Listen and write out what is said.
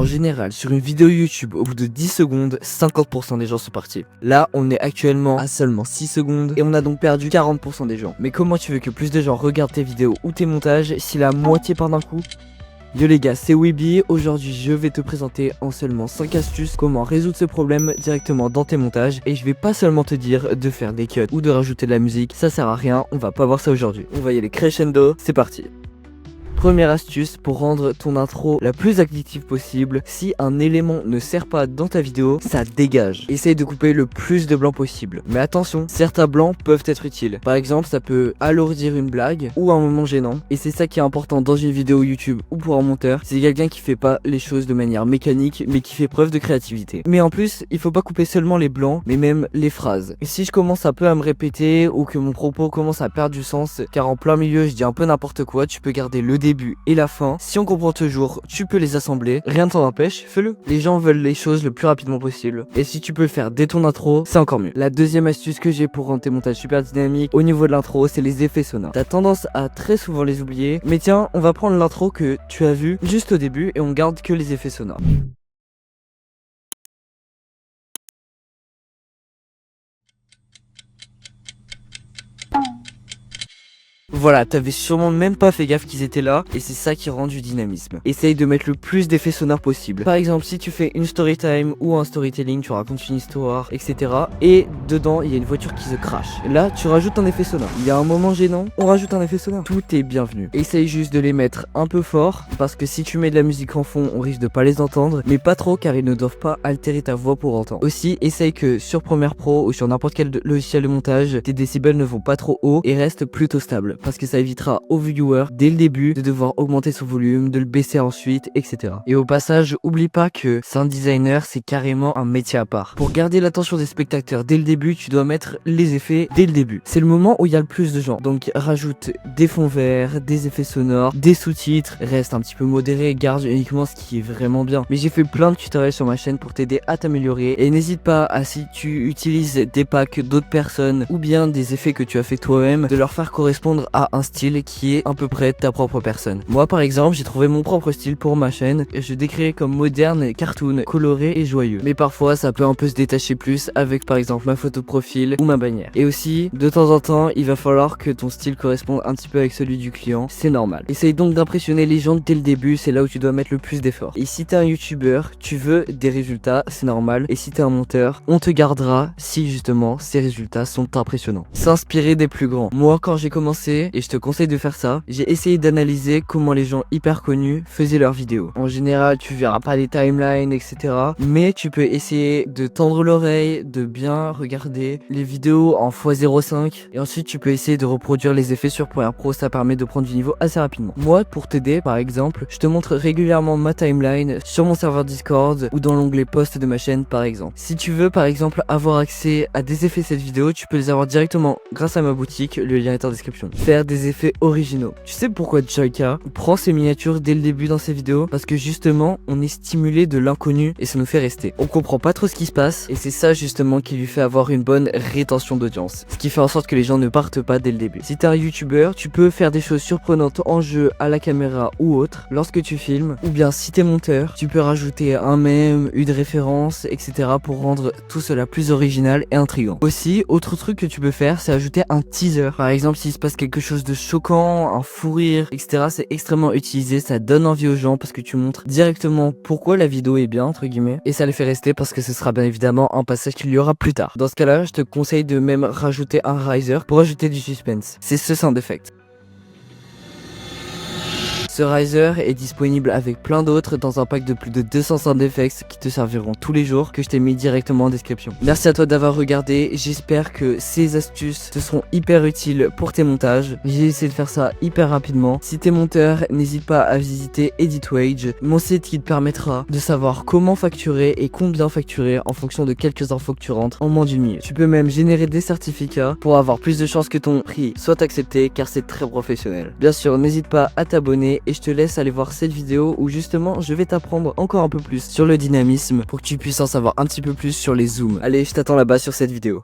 En général, sur une vidéo YouTube, au bout de 10 secondes, 50% des gens sont partis. Là, on est actuellement à seulement 6 secondes et on a donc perdu 40% des gens. Mais comment tu veux que plus de gens regardent tes vidéos ou tes montages si la moitié part d'un coup? Yo les gars, c'est Weeby. Aujourd'hui je vais te présenter en seulement 5 astuces comment résoudre ce problème directement dans tes montages. Et je vais pas seulement te dire de faire des cuts ou de rajouter de la musique, ça sert à rien, on va pas voir ça aujourd'hui. On va y aller crescendo, c'est parti. Première astuce pour rendre ton intro la plus addictive possible. Si un élément ne sert pas dans ta vidéo, ça dégage. Essaye de couper le plus de blancs possible. Mais attention, certains blancs peuvent être utiles. Par exemple, ça peut alourdir une blague ou un moment gênant. Et c'est ça qui est important dans une vidéo YouTube ou pour un monteur. C'est quelqu'un qui fait pas les choses de manière mécanique, mais qui fait preuve de créativité. Mais en plus, il faut pas couper seulement les blancs, mais même les phrases. Et si je commence un peu à me répéter ou que mon propos commence à perdre du sens, car en plein milieu je dis un peu n'importe quoi, tu peux garder le début et la fin. Si on comprend toujours, tu peux les assembler, rien ne t'en empêche, fais-le. Les gens veulent les choses le plus rapidement possible. Et si tu peux le faire dès ton intro, c'est encore mieux. La deuxième astuce que j'ai pour rendre tes montages super dynamiques au niveau de l'intro, c'est les effets sonores. T'as tendance à très souvent les oublier, mais tiens, on va prendre l'intro que tu as vu juste au début et on garde que les effets sonores. Voilà, t'avais sûrement même pas fait gaffe qu'ils étaient là, et c'est ça qui rend du dynamisme. Essaye de mettre le plus d'effets sonores possible. Par exemple, si tu fais une story time ou un storytelling, tu racontes une histoire, etc. Et dedans, il y a une voiture qui se crache. Là, tu rajoutes un effet sonore. Il y a un moment gênant, on rajoute un effet sonore. Tout est bienvenu. Essaye juste de les mettre un peu fort, parce que si tu mets de la musique en fond, on risque de pas les entendre, mais pas trop, car ils ne doivent pas altérer ta voix pour autant. Aussi, essaye que sur Premiere Pro ou sur n'importe quel logiciel de montage, tes décibels ne vont pas trop haut et restent plutôt stables. Parce que ça évitera au viewer dès le début de devoir augmenter son volume, de le baisser ensuite, etc. Et au passage, oublie pas que sound designer c'est carrément un métier à part. Pour garder l'attention des spectateurs dès le début, tu dois mettre les effets dès le début. C'est le moment où il y a le plus de gens. Donc rajoute des fonds verts, des effets sonores, des sous-titres, reste un petit peu modéré, garde uniquement ce qui est vraiment bien. Mais j'ai fait plein de tutoriels sur ma chaîne pour t'aider à t'améliorer. Et n'hésite pas à, si tu utilises des packs d'autres personnes ou bien des effets que tu as fait toi-même, de leur faire correspondre à un style qui est à peu près ta propre personne. Moi par exemple, j'ai trouvé mon propre style pour ma chaîne et je décris comme moderne, cartoon, coloré et joyeux. Mais parfois ça peut un peu se détacher plus avec par exemple ma photo de profil ou ma bannière. Et aussi, de temps en temps, il va falloir que ton style corresponde un petit peu avec celui du client, c'est normal. Essaye donc d'impressionner les gens dès le début, c'est là où tu dois mettre le plus d'efforts. Et si t'es un youtubeur, tu veux des résultats, c'est normal. Et si t'es un monteur, on te gardera si justement ces résultats sont impressionnants. S'inspirer des plus grands. Moi quand j'ai commencé, et je te conseille de faire ça, j'ai essayé d'analyser comment les gens hyper connus faisaient leurs vidéos. En général, tu verras pas les timelines, etc. Mais tu peux essayer de tendre l'oreille, de bien regarder les vidéos en x05 et ensuite tu peux essayer de reproduire les effets sur Premiere Pro, ça permet de prendre du niveau assez rapidement. Moi, pour t'aider, par exemple, je te montre régulièrement ma timeline sur mon serveur Discord ou dans l'onglet post de ma chaîne, par exemple. Si tu veux, par exemple, avoir accès à des effets de cette vidéo, tu peux les avoir directement grâce à ma boutique, le lien est en description. Faire des effets originaux. Tu sais pourquoi Joyka prend ses miniatures dès le début dans ses vidéos? Parce que justement, on est stimulé de l'inconnu et ça nous fait rester. On comprend pas trop ce qui se passe et c'est ça justement qui lui fait avoir une bonne rétention d'audience. Ce qui fait en sorte que les gens ne partent pas dès le début. Si t'es un youtubeur, tu peux faire des choses surprenantes en jeu, à la caméra ou autre lorsque tu filmes. Ou bien si t'es monteur, tu peux rajouter un mème, une référence, etc. pour rendre tout cela plus original et intriguant. Aussi, autre truc que tu peux faire, c'est ajouter un teaser. Par exemple, s'il se passe quelque chose de choquant, un fou rire, etc. C'est extrêmement utilisé, ça donne envie aux gens parce que tu montres directement pourquoi la vidéo est bien, entre guillemets, et ça les fait rester parce que ce sera bien évidemment un passage qu'il y aura plus tard. Dans ce cas-là, je te conseille de même rajouter un riser pour ajouter du suspense. C'est ce sound effect. Ce riser est disponible avec plein d'autres dans un pack de plus de 200 sound effects qui te serviront tous les jours, que je t'ai mis directement en description. Merci à toi d'avoir regardé, j'espère que ces astuces te seront hyper utiles pour tes montages. J'ai essayé de faire ça hyper rapidement. Si t'es monteur, n'hésite pas à visiter EditWage, mon site qui te permettra de savoir comment facturer et combien facturer en fonction de quelques infos que tu rentres en moins d'une minute. Tu peux même générer des certificats pour avoir plus de chances que ton prix soit accepté, car c'est très professionnel. Bien sûr, n'hésite pas à t'abonner et je te laisse aller voir cette vidéo où justement je vais t'apprendre encore un peu plus sur le dynamisme pour que tu puisses en savoir un petit peu plus sur les zooms. Allez, je t'attends là-bas sur cette vidéo.